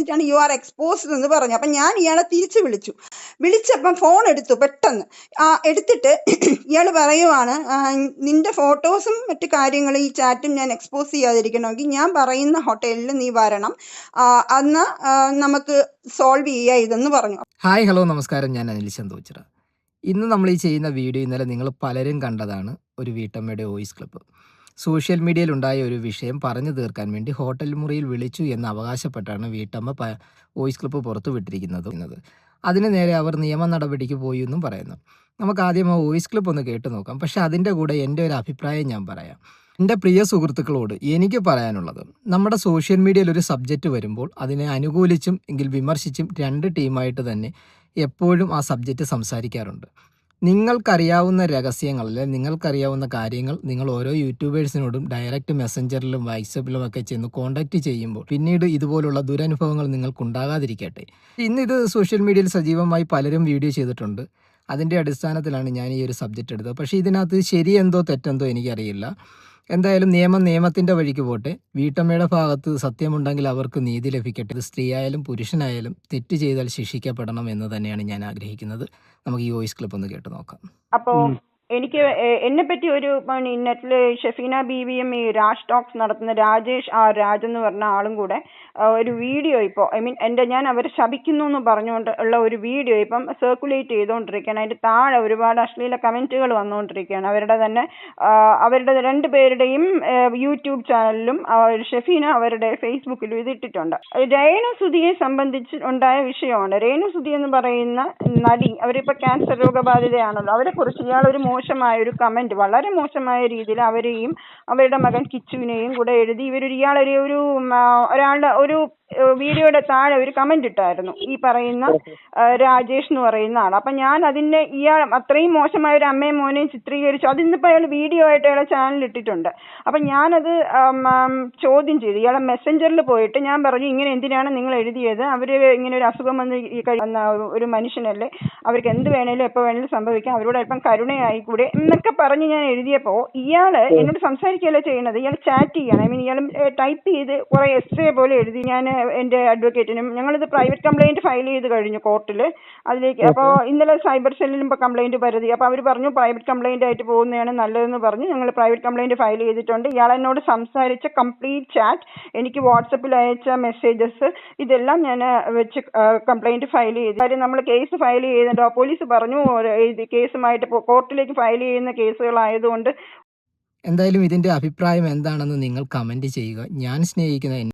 പറഞ്ഞിട്ടാണ് you are exposed എന്ന് പറഞ്ഞു. അപ്പം ഞാൻ ഇയാളെ തിരിച്ചു വിളിച്ചപ്പം ഫോൺ എടുത്തു പെട്ടെന്ന്. എടുത്തിട്ട് ഇയാൾ പറയുവാണ്, നിന്റെ ഫോട്ടോസും മറ്റു കാര്യങ്ങളും ഈ ചാറ്റും ഞാൻ എക്സ്പോസ് ചെയ്യാതിരിക്കണമെങ്കിൽ ഞാൻ പറയുന്ന ഹോട്ടലിൽ നീ വരണം, അന്ന് നമുക്ക് സോൾവ് ചെയ്യാം ഇതെന്ന് പറഞ്ഞു. ഹായ് ഹലോ നമസ്കാരം, ഞാൻ അനിൽ ചന്തോച്ചിറ. ഇന്ന് നമ്മൾ ഈ ചെയ്യുന്ന വീഡിയോ ഇന്നലെ നിങ്ങൾ പലരും കണ്ടതാണ്. ഒരു വീട്ടമ്മയുടെ വോയിസ് ക്ലിപ്പ്. സോഷ്യൽ മീഡിയയിലുണ്ടായ ഒരു വിഷയം പറഞ്ഞു തീർക്കാൻ വേണ്ടി ഹോട്ടൽ മുറിയിൽ വിളിച്ചു എന്ന് അവകാശപ്പെട്ടാണ് വീട്ടമ്മ വോയിസ് ക്ലിപ്പ് പുറത്തു വിട്ടിരിക്കുന്നത്. അതിന് നേരെ അവർ നിയമ നടപടിക്ക് പോയി എന്നും പറയുന്നു. നമുക്ക് ആദ്യം ആ വോയിസ് ക്ലിപ്പ് ഒന്ന് കേട്ട് നോക്കാം. പക്ഷേ അതിൻ്റെ കൂടെ എൻ്റെ ഒരു അഭിപ്രായം ഞാൻ പറയാം. എൻ്റെ പ്രിയ സുഹൃത്തുക്കളോട് എനിക്ക് പറയാനുള്ളത്, നമ്മുടെ സോഷ്യൽ മീഡിയയിൽ ഒരു സബ്ജക്റ്റ് വരുമ്പോൾ അതിനെ അനുകൂലിച്ചും എങ്കിൽ വിമർശിച്ചും രണ്ട് ടീമായിട്ട് തന്നെ എപ്പോഴും ആ സബ്ജക്റ്റ് സംസാരിക്കാറുണ്ട്. നിങ്ങൾക്കറിയാവുന്ന രഹസ്യങ്ങൾ അല്ലെങ്കിൽ നിങ്ങൾക്കറിയാവുന്ന കാര്യങ്ങൾ നിങ്ങൾ ഓരോ യൂട്യൂബേഴ്സിനോടും ഡയറക്റ്റ് മെസ്സഞ്ചറിലും വാട്സപ്പിലും ഒക്കെ ചെന്ന് കോൺടാക്റ്റ് ചെയ്യുമ്പോൾ പിന്നീട് ഇതുപോലുള്ള ദുരനുഭവങ്ങൾ നിങ്ങൾക്കുണ്ടാകാതിരിക്കട്ടെ. ഇത് സോഷ്യൽ മീഡിയയിൽ സജീവമായി പലരും വീഡിയോ ചെയ്തിട്ടുണ്ട്. അതിൻ്റെ അടിസ്ഥാനത്തിലാണ് ഞാൻ ഈ ഒരു സബ്ജക്റ്റ് എടുത്തത്. പക്ഷേ ഇതിനകത്ത് ശരിയെന്തോ തെറ്റെന്തോ എനിക്കറിയില്ല. എന്തായാലും നിയമത്തിൻ്റെ വഴിക്ക് പോട്ടെ. വീട്ടമ്മയുടെ ഭാഗത്ത് സത്യമുണ്ടെങ്കിൽ അവർക്ക് നീതി ലഭിക്കട്ടെ. ഇത് സ്ത്രീയായാലും പുരുഷനായാലും തെറ്റ് ചെയ്താൽ ശിക്ഷിക്കപ്പെടണം എന്ന് തന്നെയാണ് ഞാൻ ആഗ്രഹിക്കുന്നത്. നമുക്ക് ഈ വോയിസ് ക്ലിപ്പ് ഒന്ന് കേട്ട് നോക്കാം. അപ്പോൾ എനിക്ക് എന്നെ പറ്റി ഒരു നെറ്റില് ഷെഫീന ബീവിയും ഈ രാജ് ടോക്സ് നടത്തുന്ന രാജേഷ് രാജ് എന്ന് പറഞ്ഞ ആളും കൂടെ ഒരു വീഡിയോ ഇപ്പോൾ ഞാൻ അവരെ ശപിക്കുന്നു എന്ന് പറഞ്ഞുകൊണ്ട് ഉള്ള ഒരു വീഡിയോ ഇപ്പം സർക്കുലേറ്റ് ചെയ്തുകൊണ്ടിരിക്കുകയാണ്. അതിന്റെ താഴെ ഒരുപാട് അശ്ലീല കമന്റുകൾ വന്നുകൊണ്ടിരിക്കുകയാണ്. അവരുടെ രണ്ടുപേരുടെയും യൂട്യൂബ് ചാനലിലും ഷെഫീന അവരുടെ ഫേസ്ബുക്കിലും ഇത് ഇട്ടിട്ടുണ്ട്. രേണുസുധിയെ സംബന്ധിച്ച് ഉണ്ടായ വിഷയമാണ്. രേണുസുധി എന്ന് പറയുന്ന നടി, അവരിപ്പോ ക്യാൻസർ രോഗബാധിതയാണല്ലോ. അവരെ കുറിച്ച് ഇയാൾ ഒരു മോശമായ ഒരു കമന്റ്, വളരെ മോശമായ രീതിയിൽ അവരെയും അവരുടെ മകൻ കിച്ചുവിനെയും കൂടെ എഴുതി ഇയാളൊരു ഒരാളുടെ ഒരു വീഡിയോയുടെ താഴെ ഒരു കമന്റ് ഇട്ടായിരുന്നു ഈ പറയുന്ന രാജേഷ് എന്ന് പറയുന്ന ആൾ. അപ്പൊ ഞാൻ അതിന്റെ ഇയാൾ അത്രയും മോശമായ ഒരു അമ്മയും മോനെയും ചിത്രീകരിച്ചു. അതിന്നിപ്പോ അയാൾ വീഡിയോ ആയിട്ട് അയാളെ ചാനലിൽ ഇട്ടിട്ടുണ്ട്. അപ്പൊ ഞാനത് ചോദ്യം ചെയ്തു. ഇയാളെ മെസ്സഞ്ചറിൽ പോയിട്ട് ഞാൻ പറഞ്ഞു, ഇങ്ങനെ എന്തിനാണ് നിങ്ങൾ എഴുതിയത്? അവര് ഇങ്ങനെ ഒരു അസുഖം വന്ന് ഒരു മനുഷ്യനല്ലേ, അവർക്ക് എന്ത് വേണേലും എപ്പോ വേണേലും സംഭവിക്കാം, അവരോട് അല്പം കരുണയായിക്കൂടെ എന്നൊക്കെ പറഞ്ഞ് ഞാൻ എഴുതിയപ്പോ ഇയാള് എന്നോട് സംസാരിക്കുകയല്ല ചെയ്യുന്നത്, ഇയാൾ ചാറ്റ് ചെയ്യാണ്. ഇയാൾ ടൈപ്പ് ചെയ്ത് കുറെ എസ്സേ പോലെ എഴുതി. ഞാൻ എന്റെ അഡ്വക്കേറ്റിനും ഞങ്ങളിത് പ്രൈവറ്റ് കംപ്ലൈന്റ് ഫയൽ ചെയ്ത് കഴിഞ്ഞു കോർട്ടിൽ. അതിലേക്ക് അപ്പോൾ ഇന്നലെ സൈബർ സെല്ലിലും ഇപ്പോൾ കംപ്ലൈന്റ് പരതി. അപ്പോൾ അവർ പറഞ്ഞു പ്രൈവറ്റ് കംപ്ലൈന്റ് ആയിട്ട് പോകുന്നതാണ് നല്ലതെന്ന് പറഞ്ഞ് ഞങ്ങൾ പ്രൈവറ്റ് കംപ്ലൈന്റ് ഫയൽ ചെയ്തിട്ടുണ്ട്. ഇയാൾ എന്നോട് സംസാരിച്ച കംപ്ലീറ്റ് ചാറ്റ്, എനിക്ക് വാട്സപ്പിൽ അയച്ച മെസ്സേജസ്, ഇതെല്ലാം ഞാൻ വെച്ച് കംപ്ലൈന്റ് ഫയൽ ചെയ്തു. കാര്യം നമ്മൾ കേസ് ഫയൽ ചെയ്യുന്നുണ്ടോ, പോലീസ് പറഞ്ഞു കേസുമായിട്ട് കോർട്ടിലേക്ക് ഫയൽ ചെയ്യുന്ന കേസുകളായതുകൊണ്ട്. എന്തായാലും ഇതിൻ്റെ അഭിപ്രായം എന്താണെന്ന് നിങ്ങൾ കമൻറ്റ് ചെയ്യുക. ഞാൻ സ്നേഹിക്കുന്ന